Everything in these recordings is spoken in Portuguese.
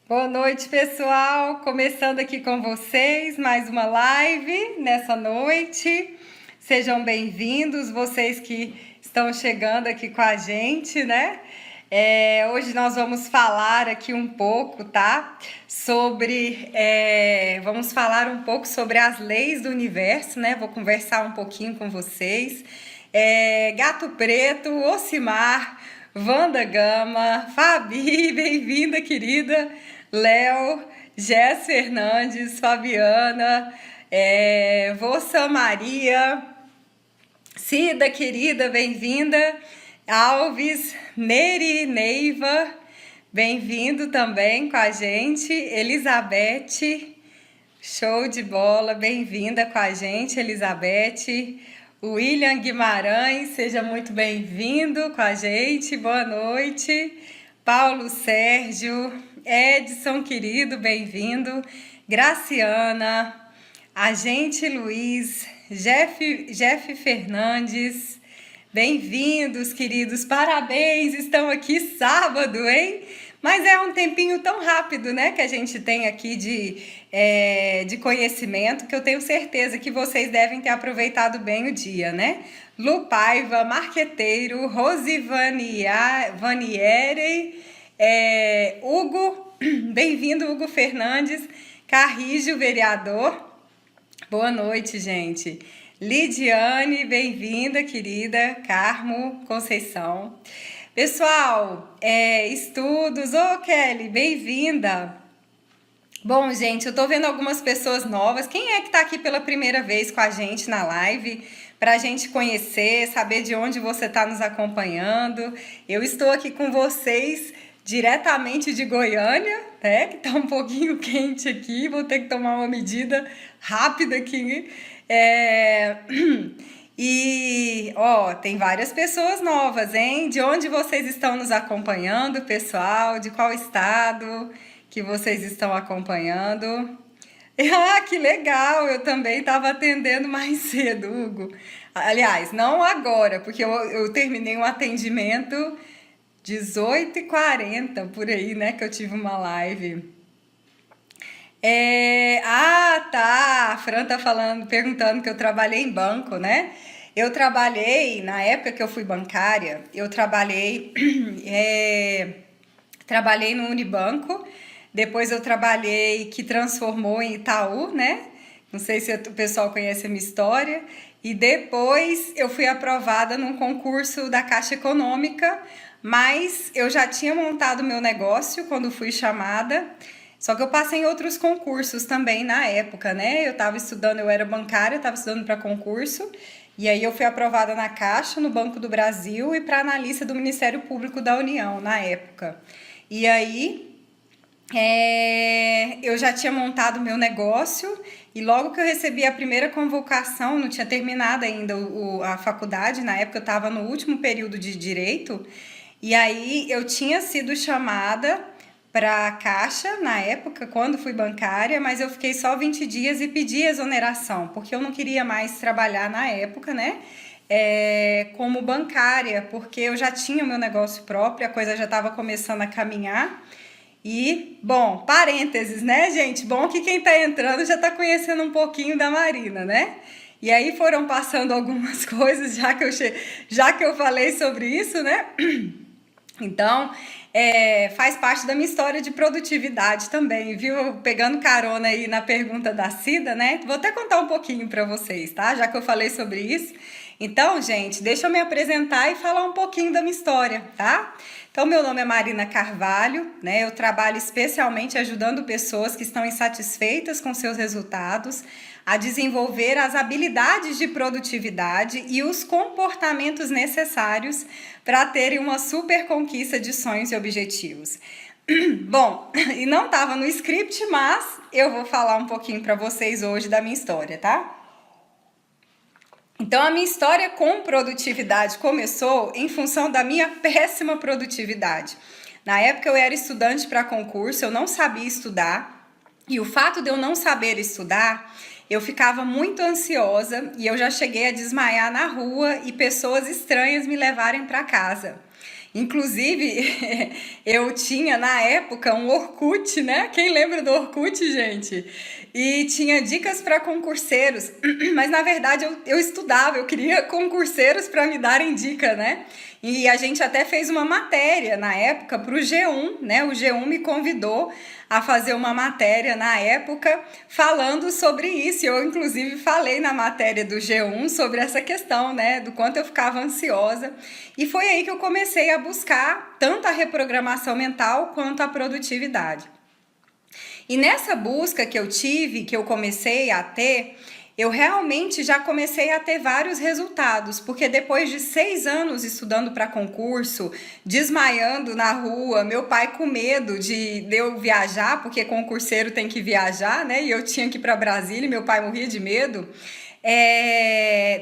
Boa noite, pessoal. Começando aqui com vocês, mais uma live nessa noite. Sejam bem-vindos, vocês que estão chegando aqui com a gente, né? Hoje nós vamos falar aqui um pouco, tá? Vamos falar um pouco sobre as leis do universo, né? Vou conversar um pouquinho com vocês. Gato Preto, Ocimar, Wanda Gama, Fabi, bem-vinda, querida. Léo, Jess Fernandes, Fabiana, Vossa Maria, Cida, querida, bem-vinda. Alves, Neri, Neiva, bem-vindo também com a gente. Elizabeth, show de bola, bem-vinda com a gente, Elizabeth. William Guimarães, seja muito bem-vindo com a gente, boa noite. Paulo Sérgio, Edson, querido, bem-vindo. Graciana, Agente Luiz, Jeff Fernandes, bem-vindos, queridos. Parabéns, estão aqui sábado, hein? Mas é um tempinho tão rápido, né, que a gente tem aqui de conhecimento, que eu tenho certeza que vocês devem ter aproveitado bem o dia, né? Lu Paiva, marqueteiro, Rose Vanieri, Hugo, bem-vindo, Hugo Fernandes, Carrijo, vereador. Boa noite, gente. Lidiane, bem-vinda, querida. Carmo Conceição. Pessoal, estudos. Ô, Kelly, bem-vinda. Bom, gente, eu tô vendo algumas pessoas novas. Quem é que tá aqui pela primeira vez com a gente na live? Pra gente conhecer, saber de onde você tá nos acompanhando. Eu estou aqui com vocês diretamente de Goiânia, né? Que tá um pouquinho quente aqui. Vou ter que tomar uma medida rápida aqui. E, ó, tem várias pessoas novas, hein? De onde vocês estão nos acompanhando, pessoal? De qual estado que vocês estão acompanhando? Ah, que legal! Eu também estava atendendo mais cedo, Hugo. Aliás, não agora, porque eu terminei um atendimento 18h40, por aí, né? Que eu tive uma live. Tá. A Fran tá falando, perguntando que eu trabalhei em banco, né? Eu trabalhei, na época que eu fui bancária, eu trabalhei, trabalhei no Unibanco, depois eu trabalhei, que transformou em Itaú, né? Não sei se o pessoal conhece a minha história. E depois eu fui aprovada num concurso da Caixa Econômica, mas eu já tinha montado meu negócio quando fui chamada. Só que eu passei em outros concursos também na época, né? Eu estava estudando, eu era bancária, eu estava estudando para concurso. E aí eu fui aprovada na Caixa, no Banco do Brasil e para analista do Ministério Público da União na época. E aí eu já tinha montado meu negócio e logo que eu recebi a primeira convocação, não tinha terminado ainda a faculdade, na época eu estava no último período de Direito, e aí eu tinha sido chamada para a Caixa, na época, quando fui bancária, mas eu fiquei só 20 dias e pedi exoneração, porque eu não queria mais trabalhar na época, né, como bancária, porque eu já tinha o meu negócio próprio, a coisa já estava começando a caminhar. E, bom, parênteses, né, gente? Bom que quem tá entrando já tá conhecendo um pouquinho da Marina, né? E aí foram passando algumas coisas, já que eu falei sobre isso, né? Então, faz parte da minha história de produtividade também, viu? Pegando carona aí na pergunta da Cida, né? Vou até contar um pouquinho para vocês, tá? Já que eu falei sobre isso. Então, gente, deixa eu me apresentar e falar um pouquinho da minha história, tá? Então, meu nome é Marina Carvalho, né? Eu trabalho especialmente ajudando pessoas que estão insatisfeitas com seus resultados a desenvolver as habilidades de produtividade e os comportamentos necessários para terem uma super conquista de sonhos e objetivos. Bom, e não estava no script, mas eu vou falar um pouquinho para vocês hoje da minha história, tá? Então, a minha história com produtividade começou em função da minha péssima produtividade. Na época, eu era estudante para concurso, eu não sabia estudar, e o fato de eu não saber estudar, eu ficava muito ansiosa e eu já cheguei a desmaiar na rua e pessoas estranhas me levarem para casa. Inclusive, eu tinha na época um Orkut, né? Quem lembra do Orkut, gente? E tinha dicas para concurseiros, mas na verdade eu estudava, eu queria concurseiros para me darem dica, né? E a gente até fez uma matéria na época para o G1, né? O G1 me convidou a fazer uma matéria na época falando sobre isso. Eu, inclusive, falei na matéria do G1 sobre essa questão, né? Do quanto eu ficava ansiosa. E foi aí que eu comecei a buscar tanto a reprogramação mental quanto a produtividade. E nessa busca que eu tive, que eu comecei a ter, eu realmente já comecei a ter vários resultados, porque depois de 6 anos estudando para concurso, desmaiando na rua, meu pai com medo de eu viajar, porque concurseiro tem que viajar, né? E eu tinha que ir para Brasília e meu pai morria de medo.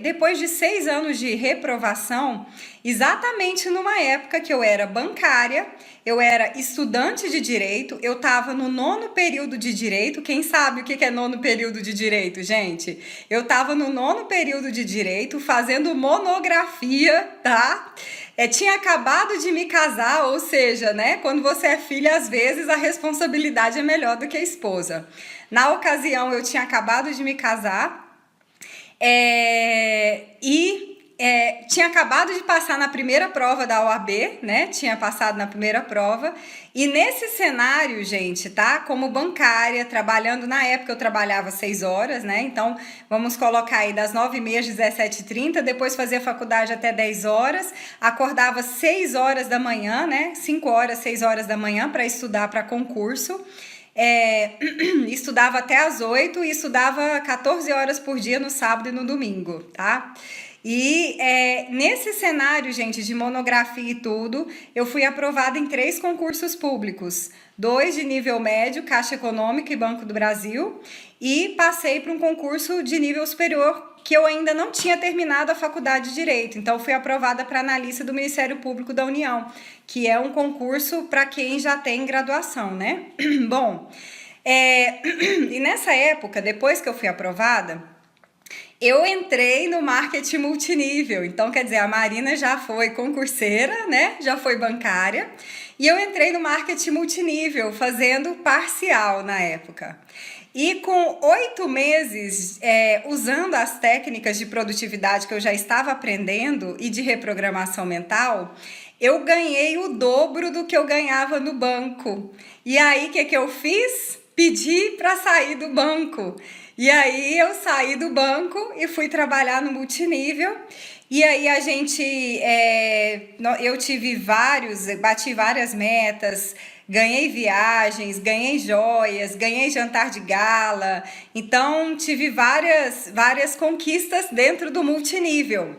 Depois de 6 anos de reprovação, exatamente numa época que eu era bancária, eu era estudante de direito, eu estava no 9º período de direito. Quem sabe o que é 9º período de direito, gente? Eu estava no 9º período de direito fazendo monografia, tá? Tinha acabado de me casar, ou seja, né? Quando você é filha, às vezes a responsabilidade é melhor do que a esposa. Na ocasião, eu tinha acabado de me casar. Tinha acabado de passar na primeira prova da OAB, né? Tinha passado na primeira prova. E nesse cenário, gente, tá? Como bancária, trabalhando, na época eu trabalhava 6 horas, né? Então, vamos colocar aí das 9h30 às 17h30, depois fazia faculdade até 10 horas, acordava 6 horas da manhã, né? 5 horas, 6 horas da manhã para estudar para concurso. Estudava até às 8 e estudava 14 horas por dia no sábado e no domingo, tá? E nesse cenário, gente, de monografia e tudo, eu fui aprovada em 3 concursos públicos. 2 de nível médio, Caixa Econômica e Banco do Brasil, e passei para um concurso de nível superior, que eu ainda não tinha terminado a faculdade de Direito. Então, fui aprovada para analista do Ministério Público da União, que é um concurso para quem já tem graduação, né? Bom, e nessa época, depois que eu fui aprovada, eu entrei no marketing multinível. Então, quer dizer, a Marina já foi concurseira, né? Já foi bancária. E eu entrei no marketing multinível, fazendo parcial na época. E com 8 meses, usando as técnicas de produtividade que eu já estava aprendendo e de reprogramação mental, eu ganhei o dobro do que eu ganhava no banco. E aí, o que eu fiz? Pedi para sair do banco. E aí eu saí do banco e fui trabalhar no multinível. E aí eu bati várias metas, ganhei viagens, ganhei joias, ganhei jantar de gala. Então tive várias conquistas dentro do multinível.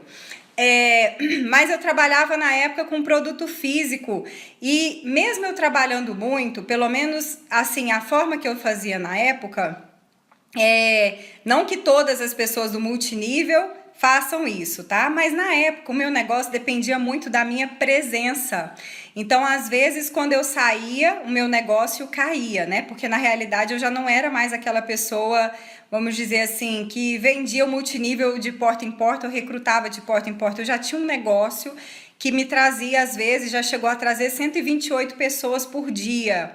Mas eu trabalhava na época com produto físico e mesmo eu trabalhando muito, pelo menos assim, a forma que eu fazia na época, não que todas as pessoas do multinível façam isso, tá? Mas na época o meu negócio dependia muito da minha presença. Então, às vezes, quando eu saía, o meu negócio caía, né? Porque na realidade eu já não era mais aquela pessoa, vamos dizer assim, que vendia o multinível de porta em porta, eu recrutava de porta em porta. Eu já tinha um negócio que me trazia, às vezes, já chegou a trazer 128 pessoas por dia.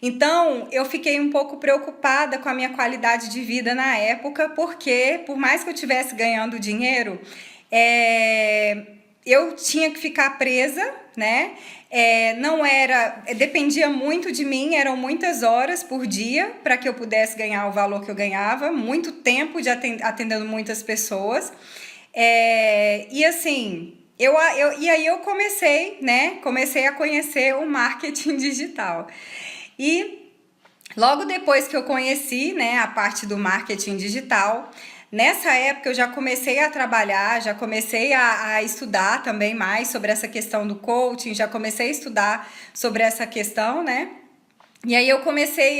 Então, eu fiquei um pouco preocupada com a minha qualidade de vida na época, porque, por mais que eu estivesse ganhando dinheiro, eu tinha que ficar presa, né? Dependia muito de mim, eram muitas horas por dia para que eu pudesse ganhar o valor que eu ganhava, muito tempo de atendendo muitas pessoas. E assim, e aí eu comecei, né? Comecei a conhecer o marketing digital. E logo depois que eu conheci, né, a parte do marketing digital, nessa época eu já comecei a trabalhar, já comecei a estudar também mais sobre essa questão do coaching, já comecei a estudar sobre essa questão, né? E aí eu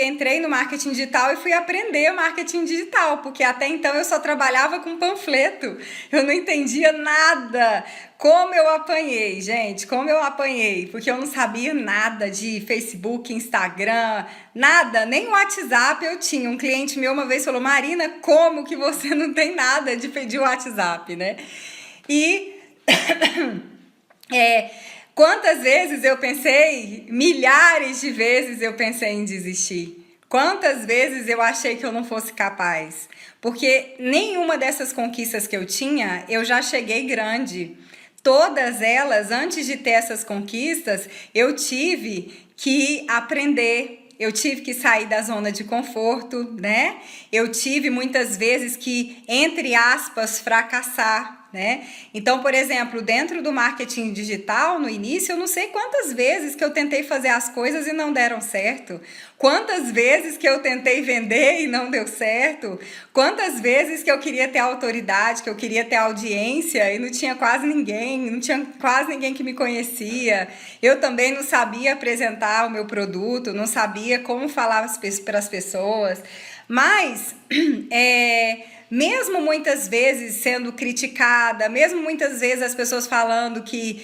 entrei no marketing digital e fui aprender marketing digital, porque até então eu só trabalhava com panfleto, eu não entendia nada. Como eu apanhei, gente, como eu apanhei, porque eu não sabia nada de Facebook, Instagram, nada, nem WhatsApp eu tinha. Um cliente meu uma vez falou: Marina, como que você não tem nada de pedir o WhatsApp, né? E Quantas vezes eu pensei, milhares de vezes eu pensei em desistir. Quantas vezes eu achei que eu não fosse capaz. Porque nenhuma dessas conquistas que eu tinha, eu já cheguei grande. Todas elas, antes de ter essas conquistas, eu tive que aprender. Eu tive que sair da zona de conforto, né? Eu tive muitas vezes que, entre aspas, fracassar, né? Então, por exemplo, dentro do marketing digital, no início, eu não sei quantas vezes que eu tentei fazer as coisas e não deram certo. Quantas vezes que eu tentei vender e não deu certo. Quantas vezes que eu queria ter autoridade, que eu queria ter audiência e não tinha quase ninguém, não tinha quase ninguém que me conhecia. Eu também não sabia apresentar o meu produto, não sabia como falar para as pessoas. Mas, mesmo muitas vezes sendo criticada, mesmo muitas vezes as pessoas falando que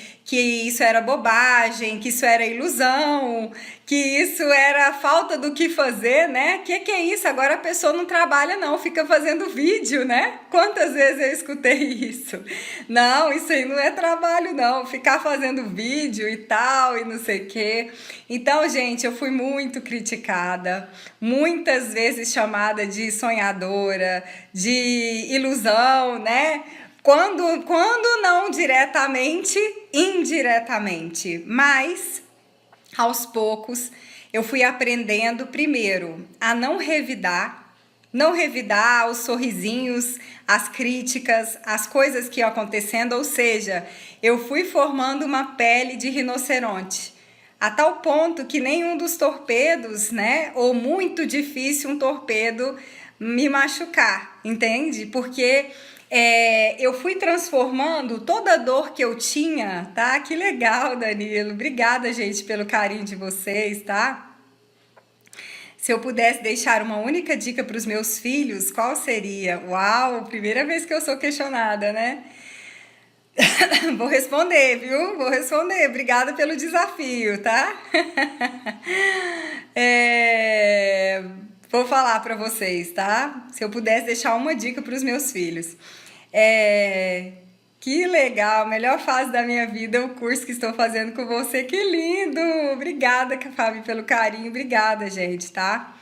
isso era bobagem, que isso era ilusão, que isso era falta do que fazer, né? Que é isso? Agora a pessoa não trabalha não, fica fazendo vídeo, né? Quantas vezes eu escutei isso? Não, isso aí não é trabalho não, ficar fazendo vídeo e tal e não sei o quê. Então, gente, eu fui muito criticada, muitas vezes chamada de sonhadora, de ilusão, né? Quando não diretamente, indiretamente. Mas, aos poucos, eu fui aprendendo, primeiro, a não revidar os sorrisinhos, as críticas, as coisas que iam acontecendo, ou seja, eu fui formando uma pele de rinoceronte. A tal ponto que nenhum dos torpedos, né, ou muito difícil um torpedo me machucar, entende? Porque eu fui transformando toda a dor que eu tinha, tá? Que legal, Danilo. Obrigada, gente, pelo carinho de vocês, tá? Se eu pudesse deixar uma única dica para os meus filhos, qual seria? Uau, primeira vez que eu sou questionada, né? Vou responder, viu? Vou responder. Obrigada pelo desafio, tá? Vou falar para vocês, tá? Se eu pudesse deixar uma dica para os meus filhos. Que legal, melhor fase da minha vida é o curso que estou fazendo com você. Que lindo! Obrigada, Fábio, pelo carinho. Obrigada, gente, tá?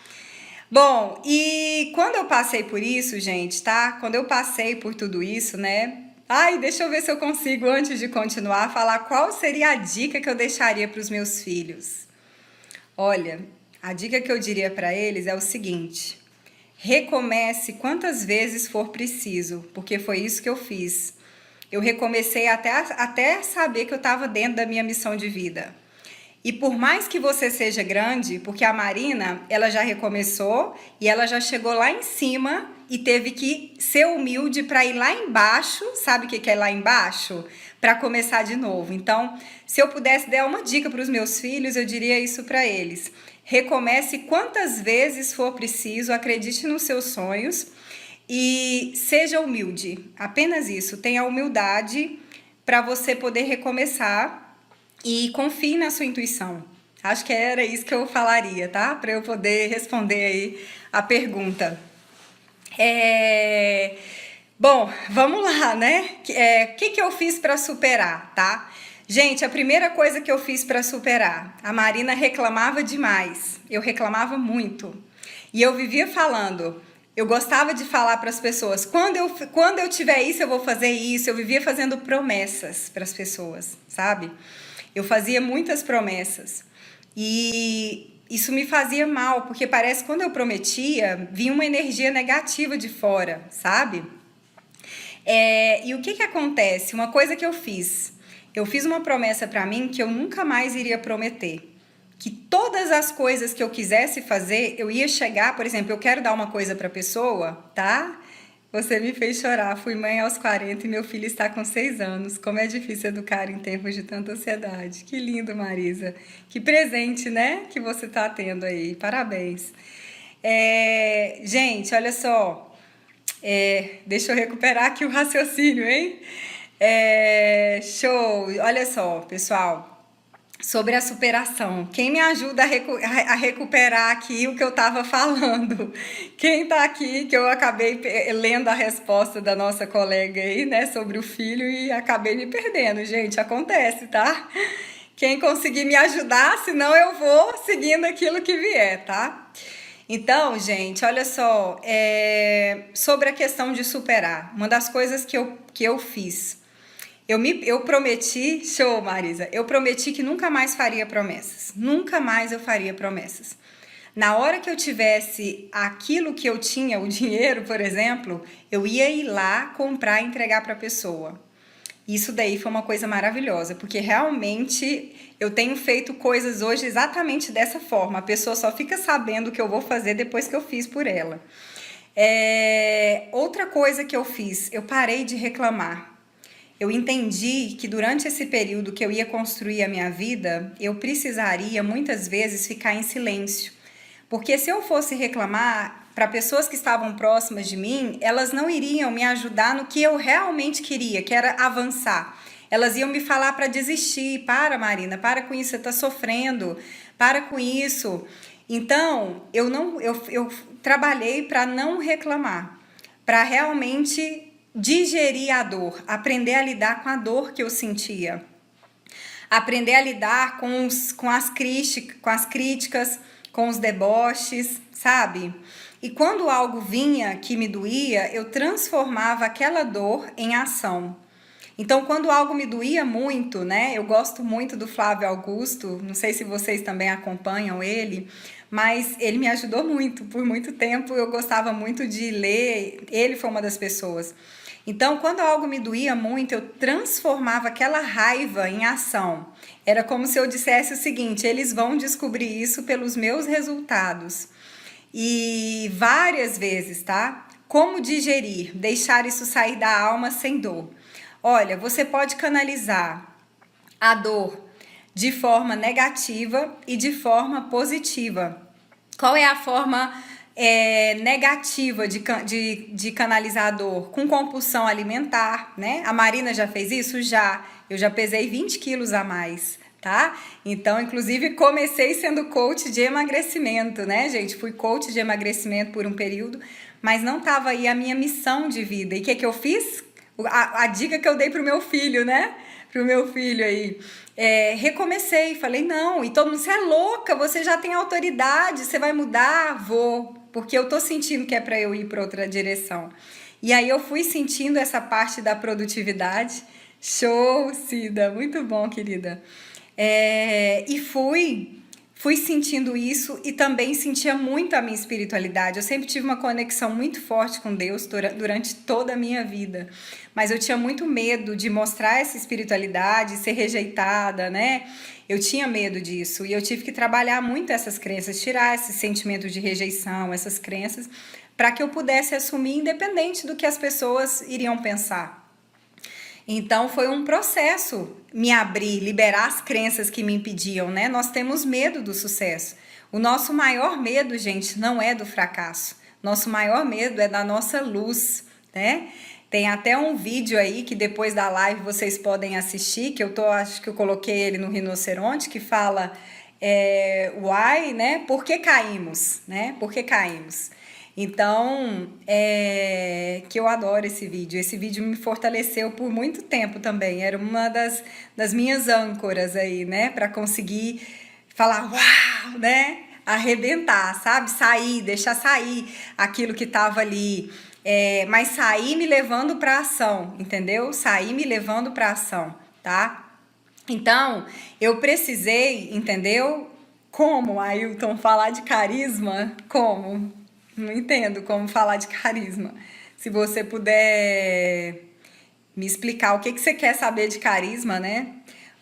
Bom, e quando eu passei por isso, gente, tá? Quando eu passei por tudo isso, né? Ai, deixa eu ver se eu consigo, antes de continuar, falar qual seria a dica que eu deixaria para os meus filhos. Olha, a dica que eu diria para eles é o seguinte: recomece quantas vezes for preciso, porque foi isso que eu fiz. Eu recomecei até saber que eu estava dentro da minha missão de vida. E por mais que você seja grande, porque a Marina, ela já recomeçou e ela já chegou lá em cima e teve que ser humilde para ir lá embaixo. Sabe o que é lá embaixo? Para começar de novo. Então, se eu pudesse dar uma dica para os meus filhos, eu diria isso para eles. Recomece quantas vezes for preciso, acredite nos seus sonhos e seja humilde. Apenas isso, tenha humildade para você poder recomeçar. E confie na sua intuição. Acho que era isso que eu falaria, tá? Para eu poder responder aí a pergunta. Bom, vamos lá, né? O que eu fiz para superar, tá? Gente, a primeira coisa que eu fiz para superar, a Marina reclamava demais. Eu reclamava muito. E eu vivia falando. Eu gostava de falar para as pessoas, quando eu tiver isso, eu vou fazer isso. Eu vivia fazendo promessas para as pessoas, sabe? Eu fazia muitas promessas e isso me fazia mal, porque parece que quando eu prometia, vinha uma energia negativa de fora, sabe? E o que acontece? Uma coisa que eu fiz uma promessa para mim que eu nunca mais iria prometer. Que todas as coisas que eu quisesse fazer, eu ia chegar, por exemplo, eu quero dar uma coisa para a pessoa, tá? Você me fez chorar. Fui mãe aos 40 e meu filho está com 6 anos. Como é difícil educar em tempos de tanta ansiedade. Que lindo, Marisa. Que presente, né? Que você está tendo aí. Parabéns. Gente, olha só. Deixa eu recuperar aqui o raciocínio, hein? Show. Olha só, pessoal. Sobre a superação. Quem me ajuda a recuperar aqui o que eu estava falando? Quem está aqui, que eu acabei lendo a resposta da nossa colega aí, né, sobre o filho e acabei me perdendo, gente, acontece, tá? quem conseguir me ajudar, senão eu vou seguindo aquilo que vier, tá? Então, gente, olha só, sobre a questão de superar, uma das coisas que eu fiz, eu prometi, show, Marisa, eu prometi que nunca mais faria promessas, nunca mais eu faria promessas. Na hora que eu tivesse aquilo que eu tinha, o dinheiro, por exemplo, eu ia ir lá comprar e entregar para a pessoa. Isso daí foi uma coisa maravilhosa, porque realmente eu tenho feito coisas hoje exatamente dessa forma. A pessoa só fica sabendo o que eu vou fazer depois que eu fiz por ela. Outra coisa que eu fiz, eu parei de reclamar. Eu entendi que durante esse período que eu ia construir a minha vida, eu precisaria muitas vezes ficar em silêncio. Porque se eu fosse reclamar para pessoas que estavam próximas de mim, elas não iriam me ajudar no que eu realmente queria, que era avançar. Elas iam me falar para desistir. Para, Marina, para com isso, você está sofrendo. Para com isso. Então, eu trabalhei para não reclamar, para realmente digerir a dor, aprender a lidar com a dor que eu sentia, aprender a lidar com as críticas, com os deboches, sabe? E quando algo vinha que me doía, eu transformava aquela dor em ação. Então, quando algo me doía muito, né? Eu gosto muito do Flávio Augusto, não sei se vocês também acompanham ele, mas ele me ajudou muito, por muito tempo eu gostava muito de ler, ele foi uma das pessoas. Então, quando algo me doía muito, eu transformava aquela raiva em ação. Era como se eu dissesse o seguinte: eles vão descobrir isso pelos meus resultados. E várias vezes, tá? Como digerir, deixar isso sair da alma sem dor. Olha, você pode canalizar a dor de forma negativa e de forma positiva. Qual é a forma negativa de canalizar a dor? Com compulsão alimentar, né? A Marina já fez isso? Já. Eu já pesei 20 quilos a mais, tá? Então, inclusive, comecei sendo coach de emagrecimento, né, gente? Fui coach de emagrecimento por um período, mas não estava aí a minha missão de vida. E o que eu fiz? A dica que eu dei pro meu filho, né? Pro meu filho aí. Recomecei, falei, não, e todo mundo, você é louca, você já tem autoridade, você vai mudar? Vou, porque eu tô sentindo que é para eu ir para outra direção. E aí eu fui sentindo essa parte da produtividade. Show, Cida, muito bom, querida. E fui sentindo isso e também sentia muito a minha espiritualidade. Eu sempre tive uma conexão muito forte com Deus durante toda a minha vida, mas eu tinha muito medo de mostrar essa espiritualidade, ser rejeitada, né? Eu tinha medo disso e eu tive que trabalhar muito essas crenças, tirar esse sentimento de rejeição, essas crenças, para que eu pudesse assumir independente do que as pessoas iriam pensar. Então foi um processo me abrir, liberar as crenças que me impediam, né? Nós temos medo do sucesso. O nosso maior medo, gente, não é do fracasso. Nosso maior medo é da nossa luz, né? Tem até um vídeo aí que depois da live vocês podem assistir, que acho que eu coloquei ele no Rinoceronte, que fala why, né? Por que caímos, né? Por que caímos? Então, que eu adoro esse vídeo. Esse vídeo me fortaleceu por muito tempo também. Era uma das minhas âncoras aí, né? Para conseguir falar, uau, né? Arrebentar, sabe? Sair, deixar sair aquilo que estava ali. Mas sair me levando para ação, entendeu? Sair me levando para ação, tá? Então, eu precisei, entendeu? Como, Ailton, falar de carisma? Como? Não entendo como falar de carisma. Se você puder me explicar o que você quer saber de carisma, né?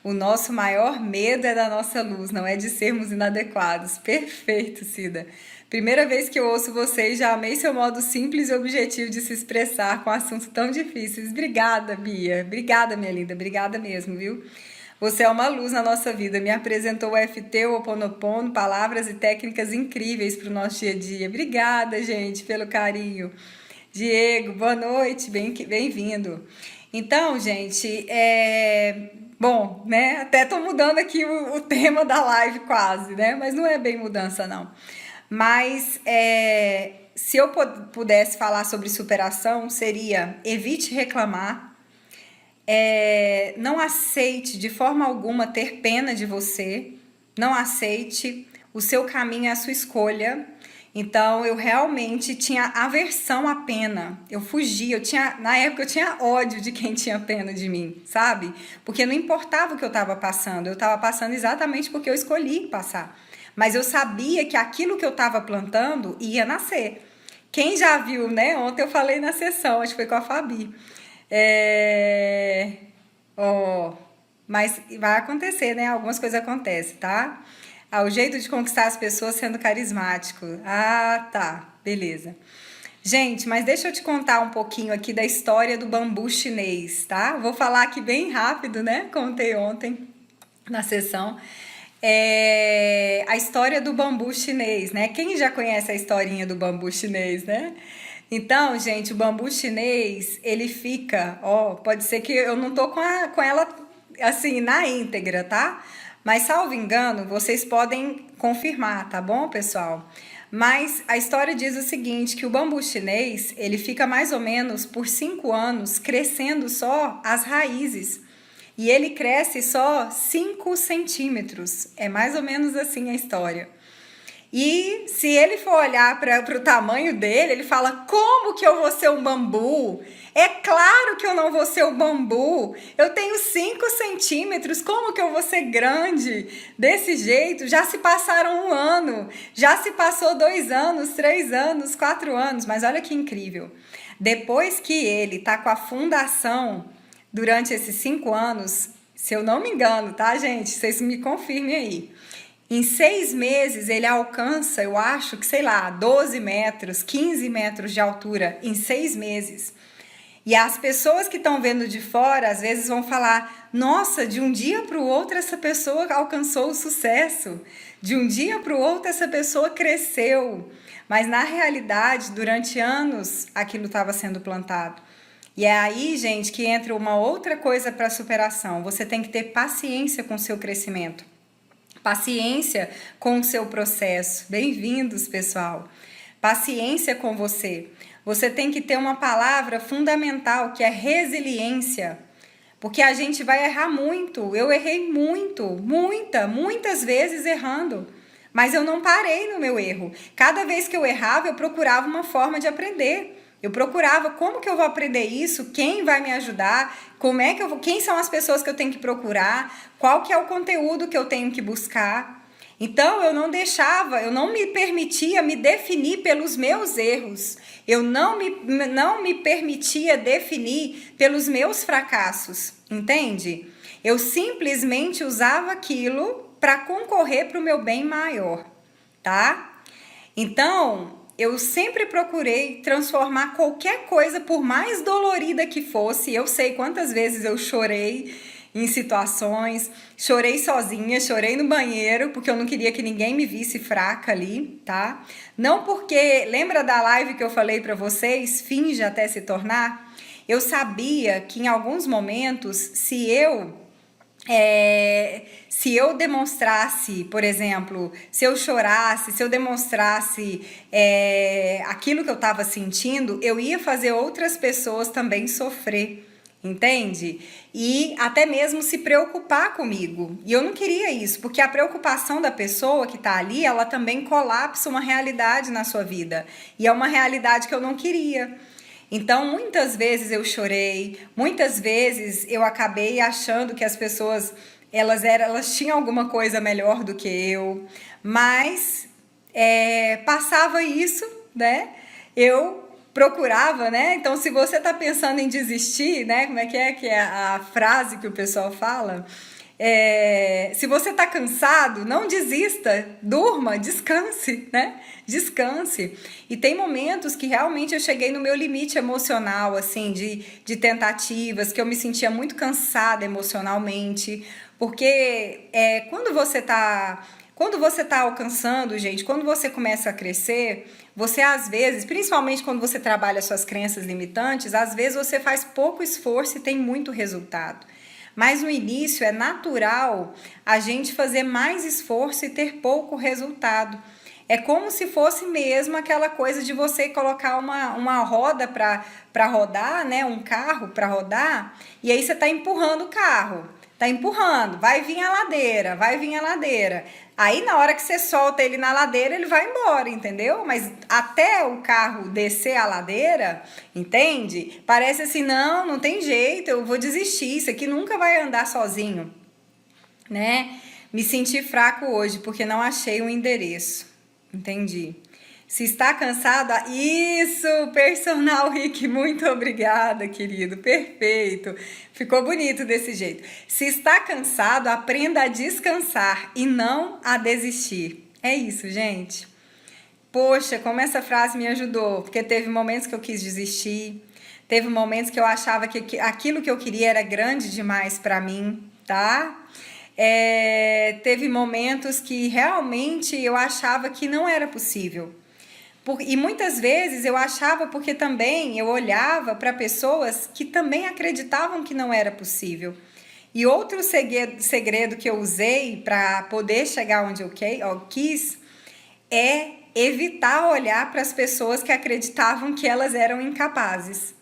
O nosso maior medo é da nossa luz, não é de sermos inadequados. Perfeito, Cida. Primeira vez que eu ouço vocês, já amei seu modo simples e objetivo de se expressar com assuntos tão difíceis. Obrigada, Bia. Obrigada, minha linda. Obrigada mesmo, viu? Você é uma luz na nossa vida. Me apresentou o FT, o Ho Oponopono, palavras e técnicas incríveis para o nosso dia a dia. Obrigada, gente, pelo carinho. Diego, boa noite, bem-vindo. Então, gente, bom, né? Até tô mudando aqui o tema da live quase, né? Mas não é bem mudança, não. Mas se eu pudesse falar sobre superação, seria evite reclamar. Não aceite de forma alguma ter pena de você, não aceite, o seu caminho é a sua escolha. Então eu realmente tinha aversão à pena, eu fugia, na época eu tinha ódio de quem tinha pena de mim, sabe? Porque não importava o que eu estava passando exatamente porque eu escolhi passar. Mas eu sabia que aquilo que eu estava plantando ia nascer. Quem já viu, né? Ontem eu falei na sessão, acho que foi com a Fabi. Ó, mas vai acontecer, né? Algumas coisas acontecem, tá? O jeito de conquistar as pessoas sendo carismático. Ah, tá. Beleza. Gente, mas deixa eu te contar um pouquinho aqui da história do bambu chinês, tá? Vou falar aqui bem rápido, né? Contei ontem na sessão. A história do bambu chinês, né? Quem já conhece a historinha do bambu chinês, né? Então, gente, o bambu chinês, ele fica, pode ser que eu não tô com ela assim na íntegra, tá? Mas salvo engano, vocês podem confirmar, tá bom, pessoal? Mas a história diz o seguinte, que o bambu chinês, ele fica mais ou menos por 5 anos crescendo só as raízes. E ele cresce só 5 centímetros. É mais ou menos assim a história. E se ele for olhar para o tamanho dele, ele fala, como que eu vou ser um bambu? É claro que eu não vou ser o bambu. Eu tenho 5 centímetros, como que eu vou ser grande desse jeito? Já se passaram 1 ano, já se passou 2 anos, 3 anos, 4 anos. Mas olha que incrível. Depois que ele tá com a fundação durante esses 5 anos, se eu não me engano, tá, gente? Vocês me confirmem aí. Em 6 meses ele alcança, eu acho que, sei lá, 12 metros, 15 metros de altura em 6 meses. E as pessoas que estão vendo de fora, às vezes vão falar, nossa, de um dia para o outro essa pessoa alcançou o sucesso. De um dia para o outro essa pessoa cresceu. Mas na realidade, durante anos, aquilo estava sendo plantado. E é aí, gente, que entra uma outra coisa para a superação. Você tem que ter paciência com o seu crescimento. Paciência com o seu processo. Bem-vindos, pessoal. Paciência com você. Você tem que ter uma palavra fundamental, que é resiliência. Porque a gente vai errar muito. Eu errei muito, muitas vezes errando. Mas eu não parei no meu erro. Cada vez que eu errava, eu procurava uma forma de aprender. Eu procurava como que eu vou aprender isso, quem vai me ajudar, quem são as pessoas que eu tenho que procurar, qual que é o conteúdo que eu tenho que buscar. Então eu não me permitia me definir pelos meus erros. Eu não me permitia definir pelos meus fracassos, entende? Eu simplesmente usava aquilo para concorrer para o meu bem maior, tá? Então, eu sempre procurei transformar qualquer coisa, por mais dolorida que fosse. Eu sei quantas vezes eu chorei em situações, chorei sozinha, chorei no banheiro, porque eu não queria que ninguém me visse fraca ali, tá? Não porque, lembra da live que eu falei pra vocês, finge até se tornar? Eu sabia que em alguns momentos, se eu demonstrasse, por exemplo, se eu chorasse, se eu demonstrasse aquilo que eu estava sentindo, eu ia fazer outras pessoas também sofrer, entende? E até mesmo se preocupar comigo. E eu não queria isso, porque a preocupação da pessoa que está ali, ela também colapsa uma realidade na sua vida. E é uma realidade que eu não queria. Então, muitas vezes eu chorei, muitas vezes eu acabei achando que as pessoas, elas tinham alguma coisa melhor do que eu, mas passava isso, né? Eu procurava, né? Então, se você está pensando em desistir, né? Como é que é a frase que o pessoal fala? Se você está cansado, não desista, durma, descanse, né? Descanse. E tem momentos que realmente eu cheguei no meu limite emocional, assim, de tentativas, que eu me sentia muito cansada emocionalmente, porque quando você tá alcançando, gente, quando você começa a crescer, você às vezes, principalmente quando você trabalha suas crenças limitantes, às vezes você faz pouco esforço e tem muito resultado. Mas no início é natural a gente fazer mais esforço e ter pouco resultado. É como se fosse mesmo aquela coisa de você colocar uma roda para rodar, né? Um carro para rodar, e aí você tá empurrando o carro. Tá empurrando, vai vir a ladeira, vai vir a ladeira. Aí na hora que você solta ele na ladeira, ele vai embora, entendeu? Mas até o carro descer a ladeira, entende? Parece assim, não, não tem jeito, eu vou desistir, isso aqui nunca vai andar sozinho, né? Me senti fraco hoje porque não achei o endereço. Entendi. Se está cansado, isso, personal Rick, muito obrigada, querido, perfeito. Ficou bonito desse jeito. Se está cansado, aprenda a descansar e não a desistir. É isso, gente. Poxa, como essa frase me ajudou, porque teve momentos que eu quis desistir, teve momentos que eu achava que aquilo que eu queria era grande demais para mim, tá? Teve momentos que realmente eu achava que não era possível. E muitas vezes eu achava porque também eu olhava para pessoas que também acreditavam que não era possível. E outro segredo que eu usei para poder chegar onde eu quis é evitar olhar para as pessoas que acreditavam que elas eram incapazes.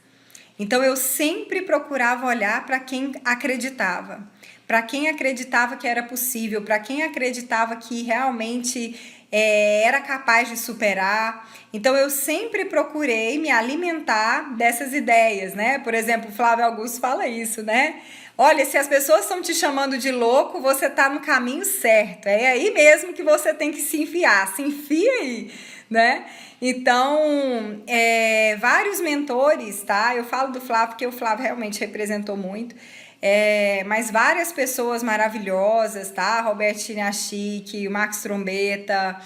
Então eu sempre procurava olhar para quem acreditava. Para quem acreditava que era possível, para quem acreditava que realmente era capaz de superar. Então eu sempre procurei me alimentar dessas ideias, né? Por exemplo, o Flávio Augusto fala isso, né? Olha, se as pessoas estão te chamando de louco, você está no caminho certo. É aí mesmo que você tem que se enfiar. Se enfia aí, né? Então, vários mentores, tá? Eu falo do Flávio porque o Flávio realmente representou muito. Mas várias pessoas maravilhosas, tá? Robertinha Chique, o Max Trombeta,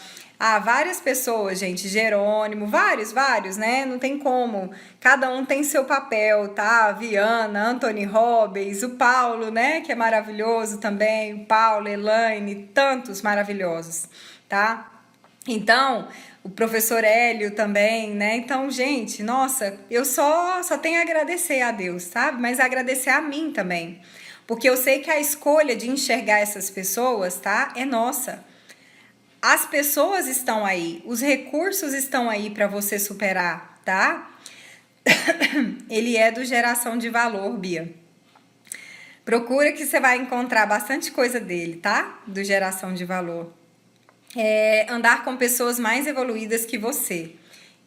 várias pessoas, gente, Jerônimo, vários, né? Não tem como. Cada um tem seu papel, tá? Viana, Anthony Robbins, o Paulo, né? Que é maravilhoso também. O Paulo, Elaine, tantos maravilhosos, tá? Então, o professor Hélio também, né? Então, gente, nossa, eu só tenho a agradecer a Deus, sabe? Mas agradecer a mim também. Porque eu sei que a escolha de enxergar essas pessoas, tá? É nossa. As pessoas estão aí, os recursos estão aí para você superar, tá? Ele é do Geração de Valor, Bia. Procura que você vai encontrar bastante coisa dele, tá? Do Geração de Valor. Andar com pessoas mais evoluídas que você.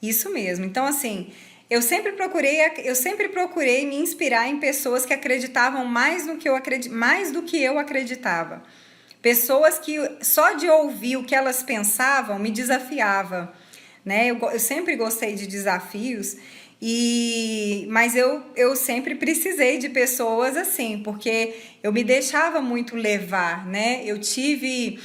Isso mesmo. Então, assim, eu sempre procurei me inspirar em pessoas que acreditavam mais do que eu acreditava. Pessoas que só de ouvir o que elas pensavam me desafiava, né? Eu sempre gostei de desafios, mas eu sempre precisei de pessoas assim, porque eu me deixava muito levar, né? Eu tive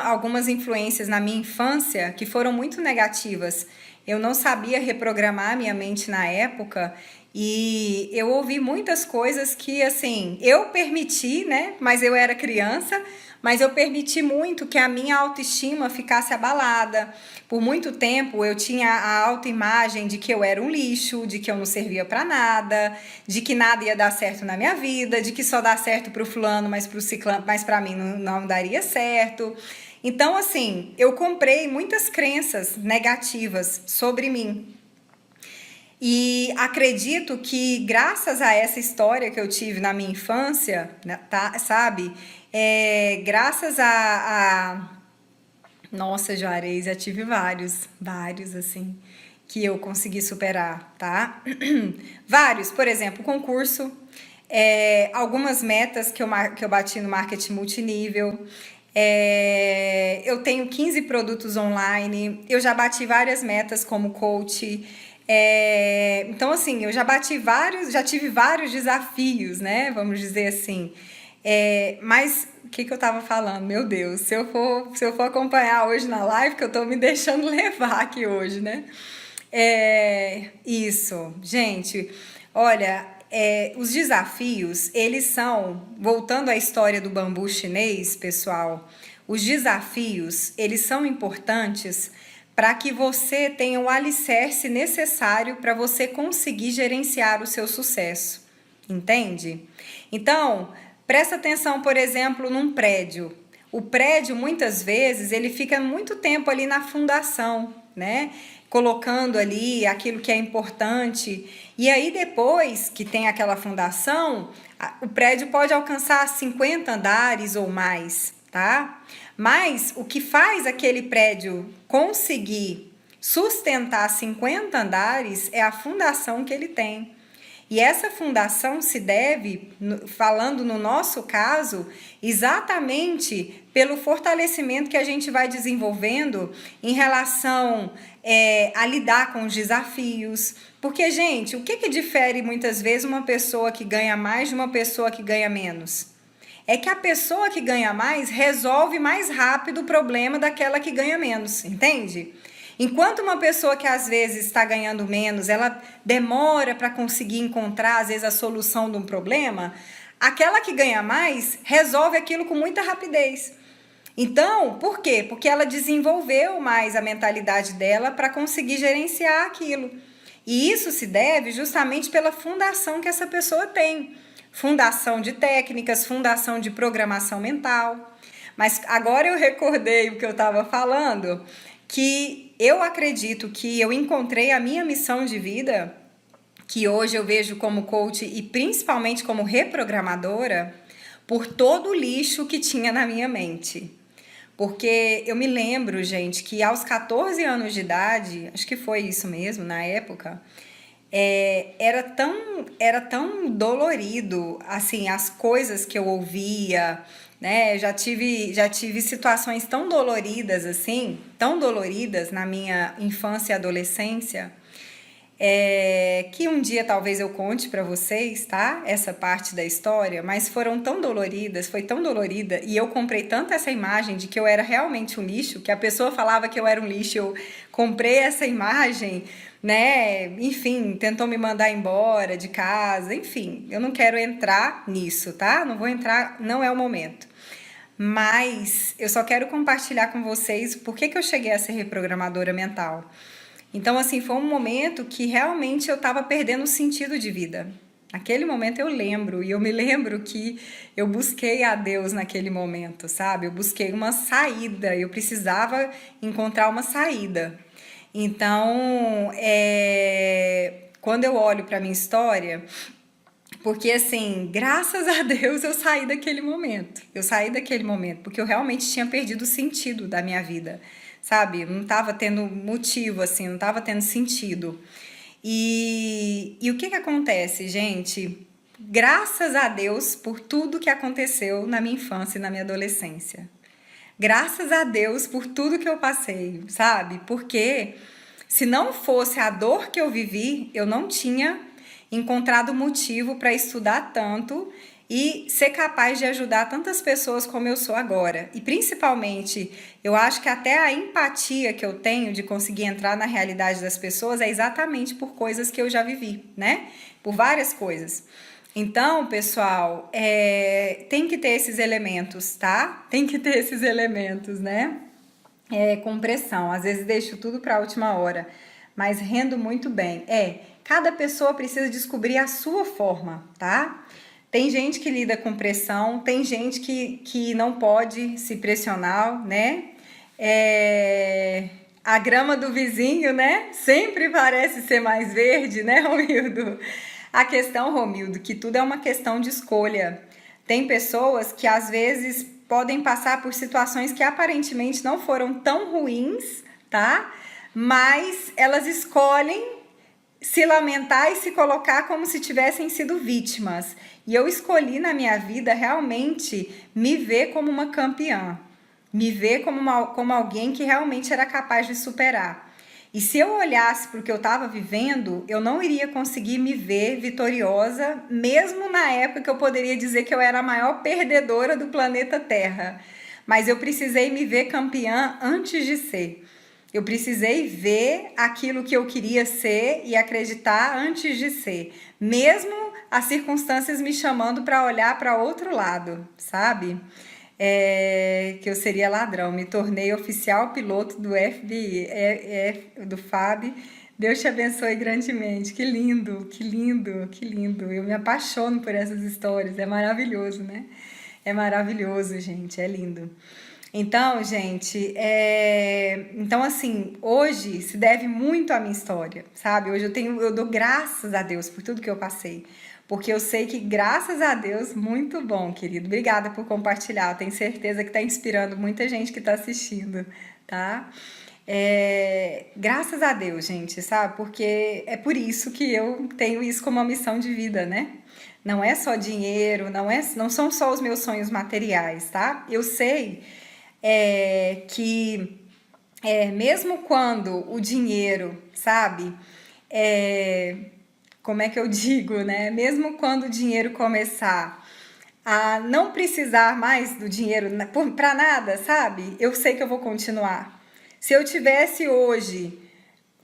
algumas influências na minha infância que foram muito negativas. Eu não sabia reprogramar minha mente na época e eu ouvi muitas coisas que, assim, eu permiti, né? Mas eu era criança, mas eu permiti muito que a minha autoestima ficasse abalada. Por muito tempo eu tinha a autoimagem de que eu era um lixo, de que eu não servia para nada, de que nada ia dar certo na minha vida, de que só dá certo pro fulano, mas pro ciclano, mas para mim não daria certo. Então, assim, eu comprei muitas crenças negativas sobre mim. E acredito que graças a essa história que eu tive na minha infância, né, tá, sabe? Graças Nossa, Juarez, já tive vários, assim, que eu consegui superar, tá? Vários, por exemplo, concurso, algumas metas que eu bati no marketing multinível, eu tenho 15 produtos online, eu já bati várias metas como coach. Então, assim, eu já tive vários desafios, né? Vamos dizer assim. Mas o que eu tava falando? Meu Deus, se eu for acompanhar hoje na live, que eu tô me deixando levar aqui hoje, né? Isso, gente, olha, os desafios, eles são, voltando à história do bambu chinês, pessoal, os desafios, eles são importantes para que você tenha o alicerce necessário para você conseguir gerenciar o seu sucesso, entende? Então, presta atenção, por exemplo, num prédio. o prédio, muitas vezes, ele fica muito tempo ali na fundação, né? Colocando ali aquilo que é importante. E aí, depois que tem aquela fundação, o prédio pode alcançar 50 andares ou mais, tá? Mas o que faz aquele prédio conseguir sustentar 50 andares é a fundação que ele tem. E essa fundação se deve, falando no nosso caso, exatamente pelo fortalecimento que a gente vai desenvolvendo em relação a lidar com os desafios. Porque, gente, o que difere muitas vezes uma pessoa que ganha mais de uma pessoa que ganha menos? É que a pessoa que ganha mais resolve mais rápido o problema daquela que ganha menos, entende? Enquanto uma pessoa que às vezes está ganhando menos, ela demora para conseguir encontrar às vezes a solução de um problema, aquela que ganha mais resolve aquilo com muita rapidez. Então, por quê? Porque ela desenvolveu mais a mentalidade dela para conseguir gerenciar aquilo. E isso se deve justamente pela fundação que essa pessoa tem. Fundação de técnicas, fundação de programação mental. Mas agora eu recordei o que eu estava falando, que eu acredito que eu encontrei a minha missão de vida, que hoje eu vejo como coach e principalmente como reprogramadora, por todo o lixo que tinha na minha mente. Porque eu me lembro, gente, que aos 14 anos de idade, acho que foi isso mesmo na época, era tão dolorido, assim, as coisas que eu ouvia, né? Já tive situações tão doloridas, assim, tão doloridas na minha infância e adolescência, que um dia talvez eu conte para vocês, tá? Essa parte da história, mas foram tão doloridas, foi tão dolorida, e eu comprei tanto essa imagem de que eu era realmente um lixo, que a pessoa falava que eu era um lixo, eu comprei essa imagem, né? Enfim, tentou me mandar embora de casa, enfim, eu não quero entrar nisso, tá? Não vou entrar, não é o momento. Mas eu só quero compartilhar com vocês por que eu cheguei a ser reprogramadora mental. Então, assim, foi um momento que realmente eu estava perdendo o sentido de vida. Naquele momento eu lembro, e eu me lembro que eu busquei a Deus naquele momento, sabe? Eu busquei uma saída, eu precisava encontrar uma saída. Então, quando eu olho para a minha história, porque assim, graças a Deus eu saí daquele momento. Eu saí daquele momento, porque eu realmente tinha perdido o sentido da minha vida, sabe? Não estava tendo motivo, assim, não estava tendo sentido. E o que acontece, gente? Graças a Deus por tudo que aconteceu na minha infância e na minha adolescência. Graças a Deus por tudo que eu passei, sabe? Porque se não fosse a dor que eu vivi, eu não tinha encontrado motivo para estudar tanto e ser capaz de ajudar tantas pessoas como eu sou agora. E principalmente, eu acho que até a empatia que eu tenho de conseguir entrar na realidade das pessoas é exatamente por coisas que eu já vivi, né? Por várias coisas. Então, pessoal, tem que ter esses elementos, tá? Tem que ter esses elementos, né? Com pressão. Às vezes deixo tudo para a última hora, mas rendo muito bem. Cada pessoa precisa descobrir a sua forma, tá? Tem gente que lida com pressão, tem gente que não pode se pressionar, né? A grama do vizinho, né? Sempre parece ser mais verde, né, Romildo? A questão, Romildo, que tudo é uma questão de escolha. Tem pessoas que às vezes podem passar por situações que aparentemente não foram tão ruins, tá? Mas elas escolhem se lamentar e se colocar como se tivessem sido vítimas. E eu escolhi na minha vida realmente me ver como uma campeã, me ver como alguém que realmente era capaz de superar. E se eu olhasse para o que eu estava vivendo, eu não iria conseguir me ver vitoriosa, mesmo na época que eu poderia dizer que eu era a maior perdedora do planeta Terra. Mas eu precisei me ver campeã antes de ser. Eu precisei ver aquilo que eu queria ser e acreditar antes de ser, mesmo as circunstâncias me chamando para olhar para outro lado, sabe? Que eu seria ladrão. Me tornei oficial piloto do FBI, do FAB. Deus te abençoe grandemente. Que lindo, que lindo, que lindo. Eu me apaixono por essas histórias, é maravilhoso, né? É maravilhoso, gente, é lindo. Então, gente, então assim, hoje se deve muito à minha história, sabe? Hoje eu dou graças a Deus por tudo que eu passei, porque eu sei que graças a Deus, muito bom, querido. Obrigada por compartilhar. Eu tenho certeza que está inspirando muita gente que está assistindo, tá? Graças a Deus, gente, sabe? Porque é por isso que eu tenho isso como uma missão de vida, né? Não é só dinheiro, não são só os meus sonhos materiais, tá? Eu sei que mesmo quando o dinheiro, sabe? É, como é que eu digo, né? Mesmo quando o dinheiro começar a não precisar mais do dinheiro para nada, sabe? Eu sei que eu vou continuar. Se eu tivesse hoje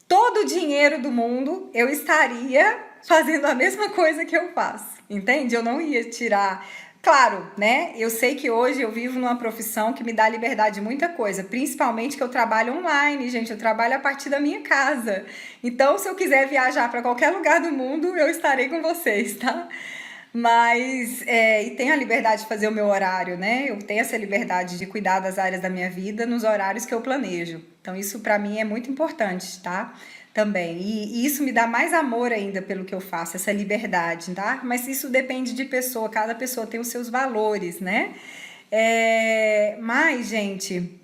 todo o dinheiro do mundo, eu estaria fazendo a mesma coisa que eu faço, entende? Eu não ia tirar. Claro, né? Eu sei que hoje eu vivo numa profissão que me dá liberdade de muita coisa, principalmente que eu trabalho online, gente. Eu trabalho a partir da minha casa. Então, se eu quiser viajar para qualquer lugar do mundo, eu estarei com vocês, tá? Mas, e tenho a liberdade de fazer o meu horário, né? Eu tenho essa liberdade de cuidar das áreas da minha vida nos horários que eu planejo. Então, isso para mim é muito importante, tá? Também. E isso me dá mais amor ainda pelo que eu faço, essa liberdade, tá? Mas isso depende de pessoa, cada pessoa tem os seus valores, né? Mas, gente,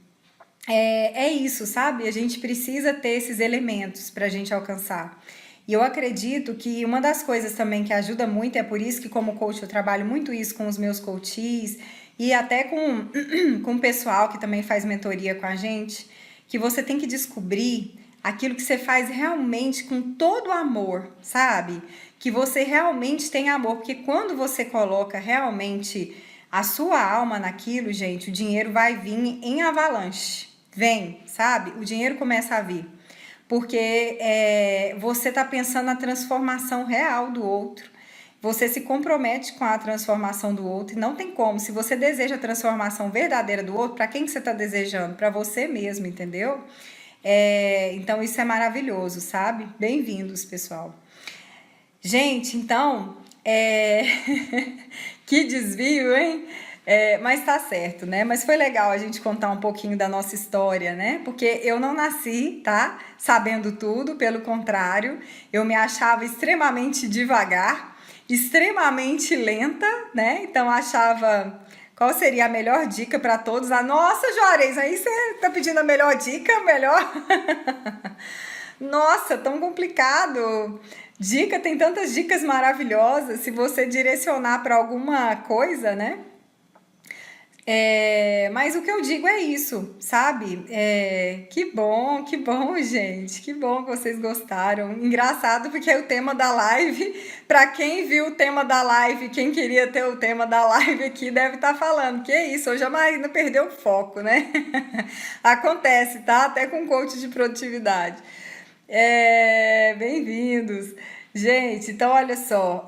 é isso, sabe? A gente precisa ter esses elementos para a gente alcançar. E eu acredito que uma das coisas também que ajuda muito, é por isso que como coach eu trabalho muito isso com os meus coaches e até com o pessoal que também faz mentoria com a gente, que você tem que descobrir aquilo que você faz realmente com todo o amor, sabe? Que você realmente tem amor, porque quando você coloca realmente a sua alma naquilo, gente, o dinheiro vai vir em avalanche. Vem, sabe? O dinheiro começa a vir. Porque você está pensando na transformação real do outro. Você se compromete com a transformação do outro e não tem como. Se você deseja a transformação verdadeira do outro, para quem que você está desejando? Para você mesmo, entendeu? Então isso é maravilhoso, sabe? Bem-vindos, pessoal. Gente, então, que desvio, hein? Mas tá certo, né? Mas foi legal a gente contar um pouquinho da nossa história, né? Porque eu não nasci, tá? Sabendo tudo, pelo contrário, eu me achava extremamente devagar, extremamente lenta, né? Então achava qual seria a melhor dica para todos. Nossa, Juarez, aí você tá pedindo a melhor dica, melhor. Nossa, tão complicado. Dica, tem tantas dicas maravilhosas. Se você direcionar para alguma coisa, né? Mas o que eu digo é isso, sabe? Que bom, gente. Que bom que vocês gostaram. Engraçado porque é o tema da live. Para quem viu o tema da live, quem queria ter o tema da live aqui deve estar falando. Que é isso, hoje a Marina perdeu o foco, né? Acontece, tá? Até com coach de produtividade. Bem-vindos. Gente, então olha só,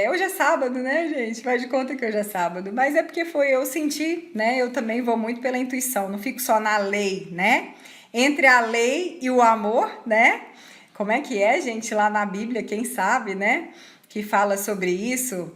hoje é sábado, né, gente? Faz de conta que hoje é sábado, mas é porque eu senti, né? Eu também vou muito pela intuição, não fico só na lei, né? Entre a lei e o amor, né? Como é que é, gente, lá na Bíblia, quem sabe, né? Que fala sobre isso.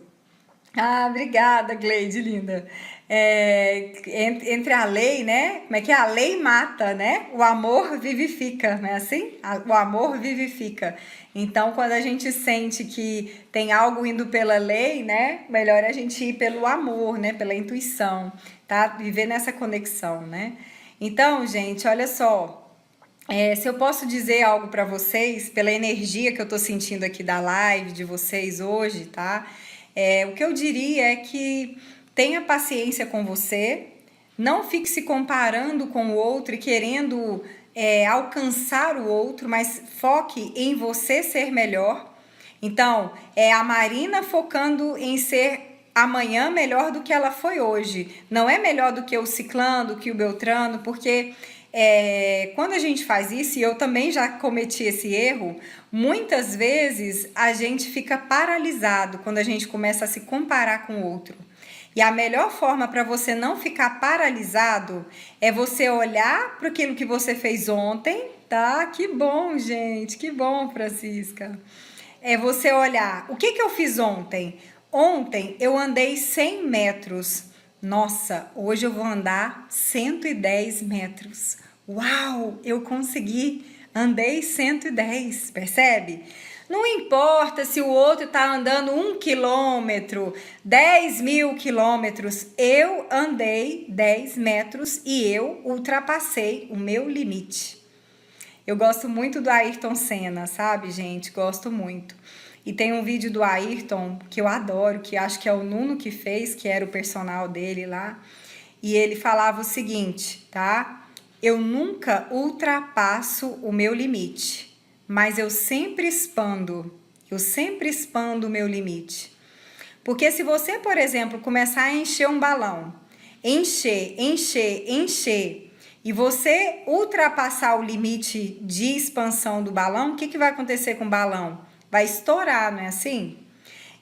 Ah, obrigada, Gleide, linda. Entre a lei, né? Como é que é? A lei mata, né? O amor vivifica, não é assim? O amor vivifica. Então, quando a gente sente que tem algo indo pela lei, né? Melhor é a gente ir pelo amor, né? Pela intuição, tá? Viver nessa conexão, né? Então, gente, olha só. Se eu posso dizer algo para vocês, pela energia que eu tô sentindo aqui da live de vocês hoje, tá? O que eu diria é que tenha paciência com você, não fique se comparando com o outro e querendo alcançar o outro, mas foque em você ser melhor. Então, a Marina focando em ser amanhã melhor do que ela foi hoje. Não é melhor do que o ciclano, do que o beltrano, porque quando a gente faz isso, e eu também já cometi esse erro, muitas vezes a gente fica paralisado quando a gente começa a se comparar com o outro. E a melhor forma para você não ficar paralisado é você olhar para aquilo que você fez ontem, tá? Que bom, gente, que bom, Francisca. É você olhar, o que eu fiz ontem? Ontem eu andei 100 metros Nossa, hoje eu vou andar 110 metros. Uau, eu consegui, andei 110, percebe? Não importa se o outro está andando 1 quilômetro, 10.000 quilômetros, eu andei 10 metros e eu ultrapassei o meu limite. Eu gosto muito do Ayrton Senna, sabe, gente? Gosto muito. E tem um vídeo do Ayrton que eu adoro, que acho que é o Nuno que fez, que era o personal dele lá. E ele falava o seguinte, tá? Eu nunca ultrapasso o meu limite, mas eu sempre expando. Eu sempre expando o meu limite. Porque se você, por exemplo, começar a encher um balão, encher, encher, encher, e você ultrapassar o limite de expansão do balão, o que vai acontecer com o balão? Vai estourar, não é assim?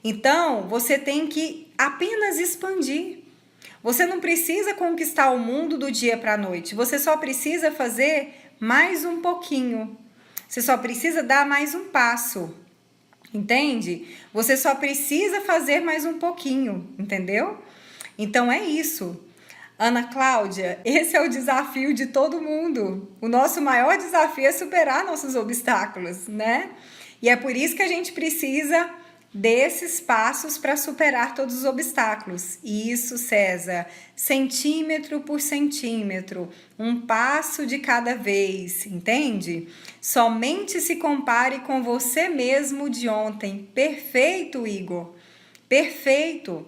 Então, você tem que apenas expandir. Você não precisa conquistar o mundo do dia para a noite. Você só precisa fazer mais um pouquinho. Você só precisa dar mais um passo. Entende? Você só precisa fazer mais um pouquinho, entendeu? Então é isso. Ana Cláudia, esse é o desafio de todo mundo. O nosso maior desafio é superar nossos obstáculos, né? E é por isso que a gente precisa desses passos para superar todos os obstáculos. E isso, César, centímetro por centímetro, um passo de cada vez, entende? Somente se compare com você mesmo de ontem. Perfeito, Igor. Perfeito.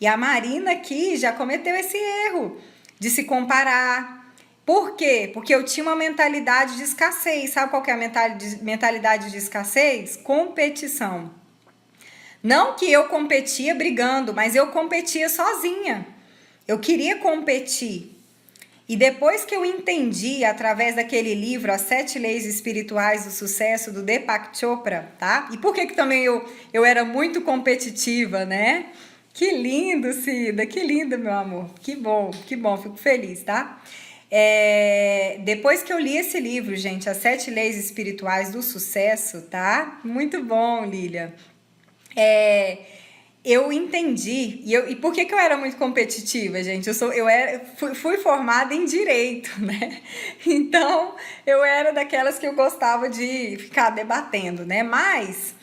E a Marina aqui já cometeu esse erro de se comparar. Por quê? Porque eu tinha uma mentalidade de escassez. Sabe qual que é a mentalidade de escassez? Competição. Não que eu competia brigando, mas eu competia sozinha. Eu queria competir. E depois que eu entendi, através daquele livro, As 7 Leis Espirituais do Sucesso, do Deepak Chopra, tá? E por que também eu era muito competitiva, né? Que lindo, Cida, que lindo, meu amor. Que bom, fico feliz, tá? Depois que eu li esse livro, gente, As 7 Leis Espirituais do Sucesso, tá? Muito bom, Lília. Eu entendi, e por que eu era muito competitiva, gente? Fui formada em Direito, né? Então, eu era daquelas que eu gostava de ficar debatendo, né? Mas,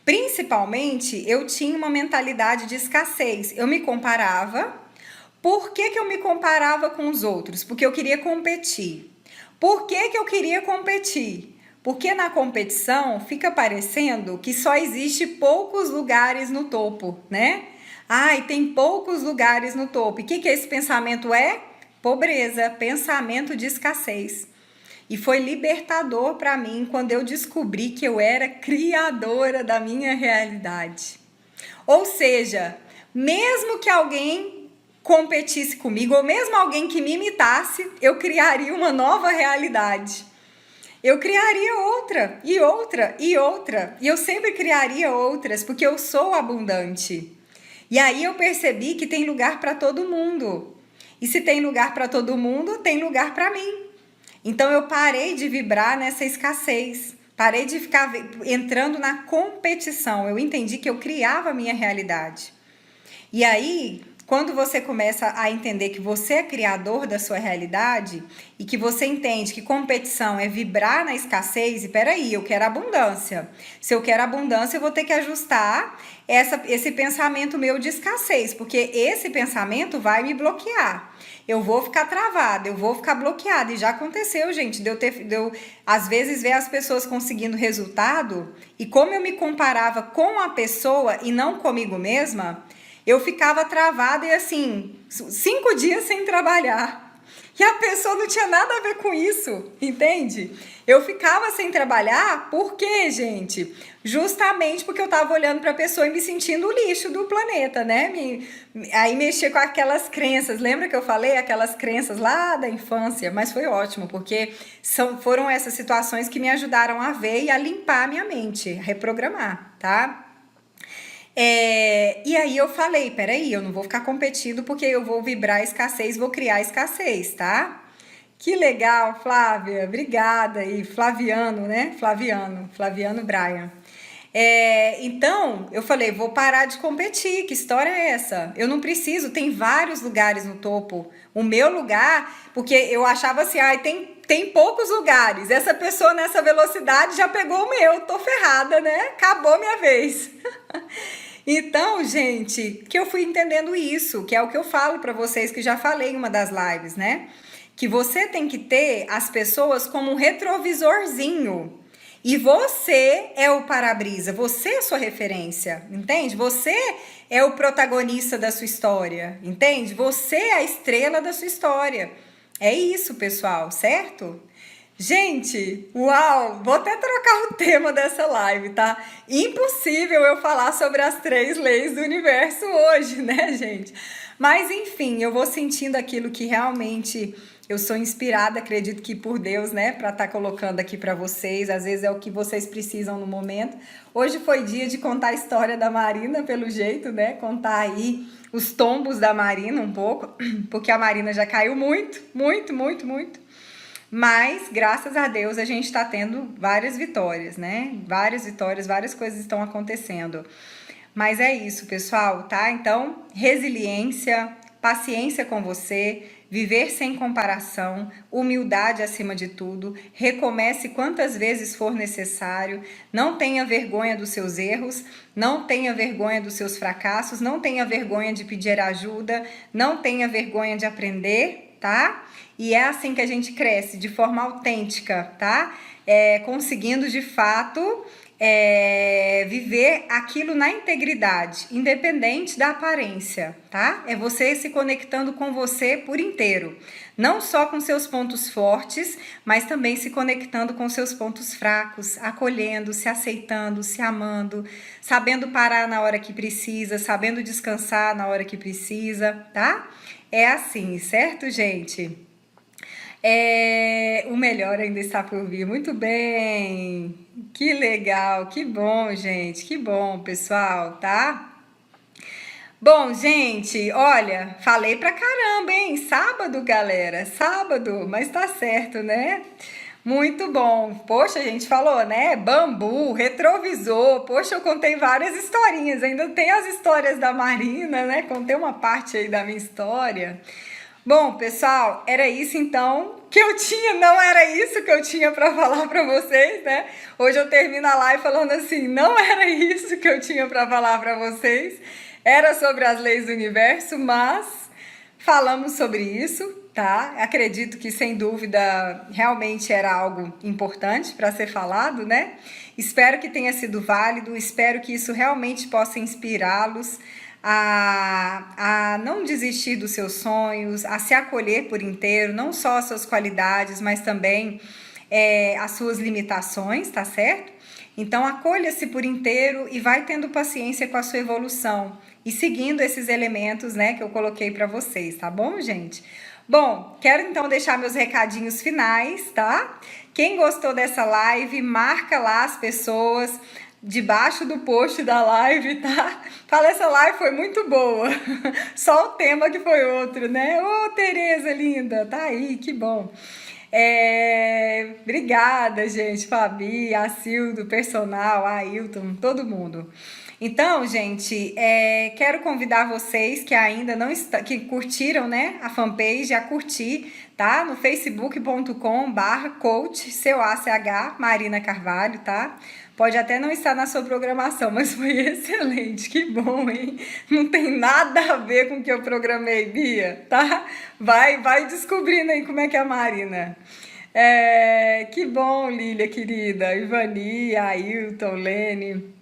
principalmente, eu tinha uma mentalidade de escassez. Eu me comparava. Por que eu me comparava com os outros? Porque eu queria competir. Por que eu queria competir? Porque na competição fica parecendo que só existe poucos lugares no topo, né? Ai, tem poucos lugares no topo. E o que esse pensamento é? Pobreza, pensamento de escassez. E foi libertador para mim quando eu descobri que eu era criadora da minha realidade. Ou seja, mesmo que alguém competisse comigo, ou mesmo alguém que me imitasse, eu criaria uma nova realidade. Eu criaria outra, e outra, e outra. E eu sempre criaria outras, porque eu sou abundante. E aí eu percebi que tem lugar para todo mundo. E se tem lugar para todo mundo, tem lugar para mim. Então eu parei de vibrar nessa escassez. Parei de ficar entrando na competição. Eu entendi que eu criava a minha realidade. E aí, quando você começa a entender que você é criador da sua realidade e que você entende que competição é vibrar na escassez, e peraí, eu quero abundância. Se eu quero abundância, eu vou ter que ajustar esse pensamento meu de escassez, porque esse pensamento vai me bloquear. Eu vou ficar travada, eu vou ficar bloqueada. E já aconteceu, gente, de eu às vezes ver as pessoas conseguindo resultado, e como eu me comparava com a pessoa e não comigo mesma, eu ficava travada e assim, 5 dias sem trabalhar. E a pessoa não tinha nada a ver com isso, entende? Eu ficava sem trabalhar, por quê, gente? Justamente porque eu estava olhando para a pessoa e me sentindo o lixo do planeta, né? Aí mexia com aquelas crenças, lembra que eu falei? Aquelas crenças lá da infância, mas foi ótimo, porque foram essas situações que me ajudaram a ver e a limpar a minha mente, reprogramar, tá? E aí eu falei, peraí, eu não vou ficar competindo porque eu vou vibrar escassez, vou criar escassez, tá? Que legal, Flávia, obrigada. E Flaviano, né? Flaviano Brian. Então, eu falei, vou parar de competir, que história é essa? Eu não preciso, tem vários lugares no topo. O meu lugar, porque eu achava assim, tem poucos lugares. Essa pessoa nessa velocidade já pegou o meu, tô ferrada, né? Acabou minha vez. Então, gente, que eu fui entendendo isso, que é o que eu falo para vocês, que já falei em uma das lives, né? Que você tem que ter as pessoas como um retrovisorzinho. E você é o para-brisa, você é a sua referência, entende? Você é o protagonista da sua história, entende? Você é a estrela da sua história. É isso, pessoal, certo? Gente, uau! Vou até trocar o tema dessa live, tá? Impossível eu falar sobre as 3 leis do universo hoje, né, gente? Mas enfim, eu vou sentindo aquilo que realmente eu sou inspirada, acredito que por Deus, né, para estar colocando aqui para vocês. Às vezes é o que vocês precisam no momento. Hoje foi dia de contar a história da Marina, pelo jeito, né? Contar aí os tombos da Marina um pouco, porque a Marina já caiu muito, muito, muito, muito. Mas, graças a Deus, a gente está tendo várias vitórias, né? Várias vitórias, várias coisas estão acontecendo. Mas é isso, pessoal, tá? Então, resiliência, paciência com você, viver sem comparação, humildade acima de tudo, recomece quantas vezes for necessário, não tenha vergonha dos seus erros, não tenha vergonha dos seus fracassos, não tenha vergonha de pedir ajuda, não tenha vergonha de aprender, tá? E é assim que a gente cresce, de forma autêntica, tá? Conseguindo, de fato, viver aquilo na integridade, independente da aparência, tá? É você se conectando com você por inteiro. Não só com seus pontos fortes, mas também se conectando com seus pontos fracos, acolhendo, se aceitando, se amando, sabendo parar na hora que precisa, sabendo descansar na hora que precisa, tá? É assim, certo, gente? O melhor ainda está por vir. Muito bem. Que legal, que bom, gente. Que bom, pessoal, tá? Bom, gente, olha, falei pra caramba, hein? Sábado, galera, sábado, mas tá certo, né? Muito bom. Poxa, a gente falou, né? Bambu, retrovisor. Poxa, eu contei várias historinhas. Ainda tem as histórias da Marina, né? Contei uma parte aí da minha história. Bom, pessoal, era isso então que eu tinha, não era isso que eu tinha para falar para vocês, né? Hoje eu termino a live falando assim, não era isso que eu tinha para falar para vocês. Era sobre as leis do universo, mas falamos sobre isso, tá? Acredito que sem dúvida realmente era algo importante para ser falado, né? Espero que tenha sido válido, espero que isso realmente possa inspirá-los a não desistir dos seus sonhos, a se acolher por inteiro, não só as suas qualidades, mas também as suas limitações, tá certo? Então, acolha-se por inteiro e vai tendo paciência com a sua evolução e seguindo esses elementos, né, que eu coloquei para vocês, tá bom, gente? Bom, quero então deixar meus recadinhos finais, tá? Quem gostou dessa live, marca lá as pessoas debaixo do post da live, tá? Fala, essa live foi muito boa. Só o tema que foi outro, né? Ô, Tereza linda, tá aí, que bom. Obrigada, gente, Fabi, Acildo, personal, Ailton, todo mundo. Então, gente, quero convidar vocês que ainda não que curtiram, né, a fanpage, a curtir, tá? No facebook.com/coach, C-O-A-C-H, Marina Carvalho, tá? Pode até não estar na sua programação, mas foi excelente, que bom, hein? Não tem nada a ver com o que eu programei, Bia, tá? Vai descobrindo aí como é que é a Marina. Que bom, Lília, querida, Ivani, Ailton, Lene.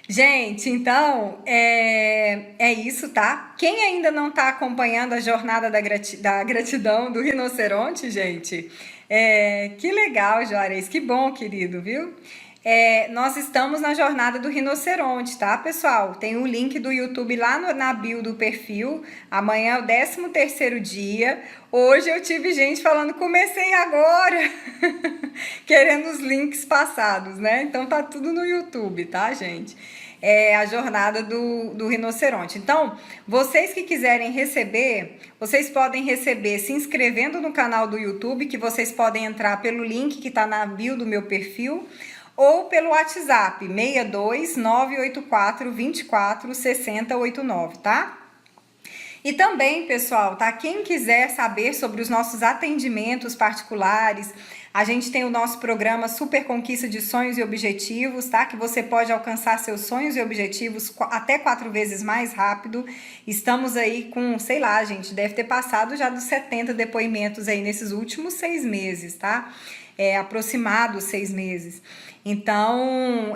Gente, então, é isso, tá? Quem ainda não tá acompanhando a jornada da gratidão do rinoceronte, gente, que legal, Juarez, que bom, querido, viu? Nós estamos na jornada do rinoceronte, tá, pessoal? Tem o link do YouTube lá na bio do perfil. Amanhã é o 13º dia. Hoje eu tive gente falando, comecei agora, querendo os links passados, né? Então tá tudo no YouTube, tá, gente? A jornada do rinoceronte. Então, vocês que quiserem receber, vocês podem receber se inscrevendo no canal do YouTube, que vocês podem entrar pelo link que tá na bio do meu perfil, ou pelo WhatsApp 62 984 24 60 89, tá? E também, pessoal, tá? Quem quiser saber sobre os nossos atendimentos particulares, a gente tem o nosso programa Super Conquista de Sonhos e Objetivos, tá? Que você pode alcançar seus sonhos e objetivos até 4 vezes mais rápido. Estamos aí com, sei lá, gente, deve ter passado já dos 70 depoimentos aí nesses últimos 6 meses, tá? Aproximados 6 meses. Então,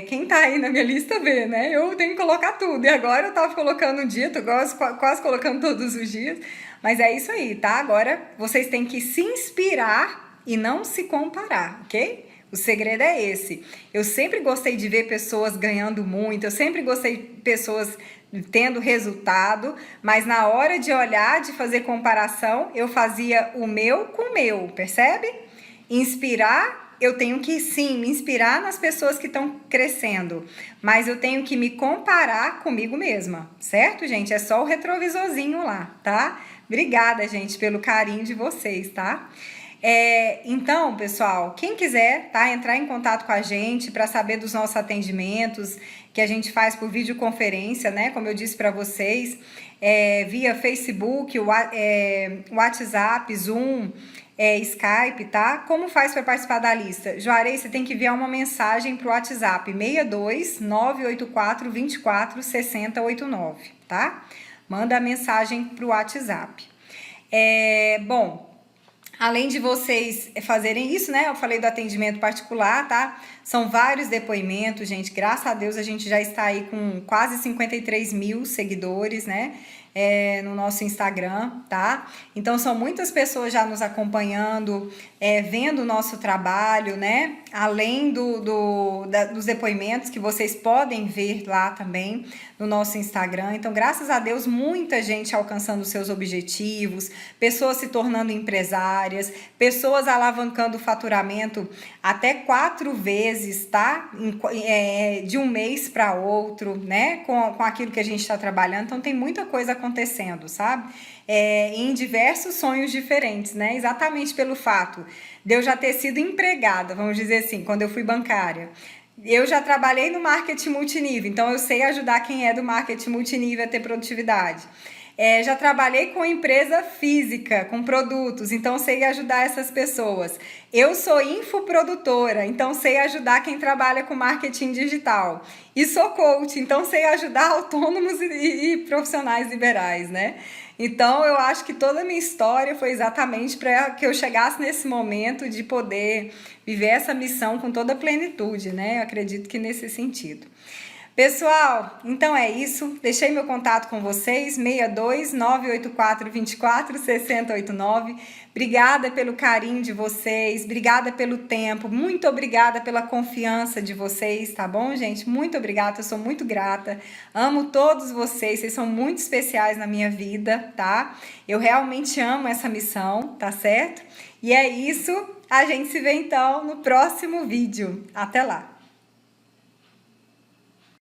quem tá aí na minha lista vê, né? Eu tenho que colocar tudo. E agora eu tava colocando um dia, tô quase colocando todos os dias. Mas é isso aí, tá? Agora vocês têm que se inspirar e não se comparar, ok? O segredo é esse. Eu sempre gostei de ver pessoas ganhando muito, eu sempre gostei de pessoas tendo resultado, mas na hora de olhar, de fazer comparação, eu fazia o meu com o meu, percebe? Inspirar, eu tenho que sim me inspirar nas pessoas que estão crescendo, mas eu tenho que me comparar comigo mesma, certo, gente? É só o retrovisorzinho lá, tá? Obrigada, gente, pelo carinho de vocês, tá? Então, pessoal, quem quiser, tá, entrar em contato com a gente para saber dos nossos atendimentos que a gente faz por videoconferência, né? Como eu disse para vocês, via Facebook, WhatsApp, Zoom, Skype, tá? Como faz para participar da lista? Juarez, você tem que enviar uma mensagem pro WhatsApp 62 984 24 60 89, tá? Manda a mensagem pro WhatsApp. Bom, além de vocês fazerem isso, né? Eu falei do atendimento particular, tá? São vários depoimentos, gente. Graças a Deus a gente já está aí com quase 53 mil seguidores, né? No nosso Instagram, tá? Então são muitas pessoas já nos acompanhando, vendo o nosso trabalho, né? Além dos depoimentos que vocês podem ver lá também no nosso Instagram. Então, graças a Deus, muita gente alcançando seus objetivos, pessoas se tornando empresárias, pessoas alavancando o faturamento até 4 vezes, tá? De um mês para outro, né? Com aquilo que a gente está trabalhando. Então, tem muita coisa acontecendo, sabe? Em diversos sonhos diferentes, né? Exatamente pelo fato de eu já ter sido empregada, vamos dizer assim, quando eu fui bancária. Eu já trabalhei no marketing multinível, então eu sei ajudar quem é do marketing multinível a ter produtividade. Já trabalhei com empresa física, com produtos, então sei ajudar essas pessoas. Eu sou infoprodutora, então sei ajudar quem trabalha com marketing digital. E sou coach, então sei ajudar autônomos e profissionais liberais, né? Então eu acho que toda a minha história foi exatamente para que eu chegasse nesse momento de poder viver essa missão com toda a plenitude, né? Eu acredito que nesse sentido. Pessoal, então é isso. Deixei meu contato com vocês, 62 984 24 60 89. Obrigada pelo carinho de vocês, obrigada pelo tempo, muito obrigada pela confiança de vocês, tá bom, gente? Muito obrigada, eu sou muito grata. Amo todos vocês, vocês são muito especiais na minha vida, tá? Eu realmente amo essa missão, tá certo? E é isso, a gente se vê então no próximo vídeo. Até lá!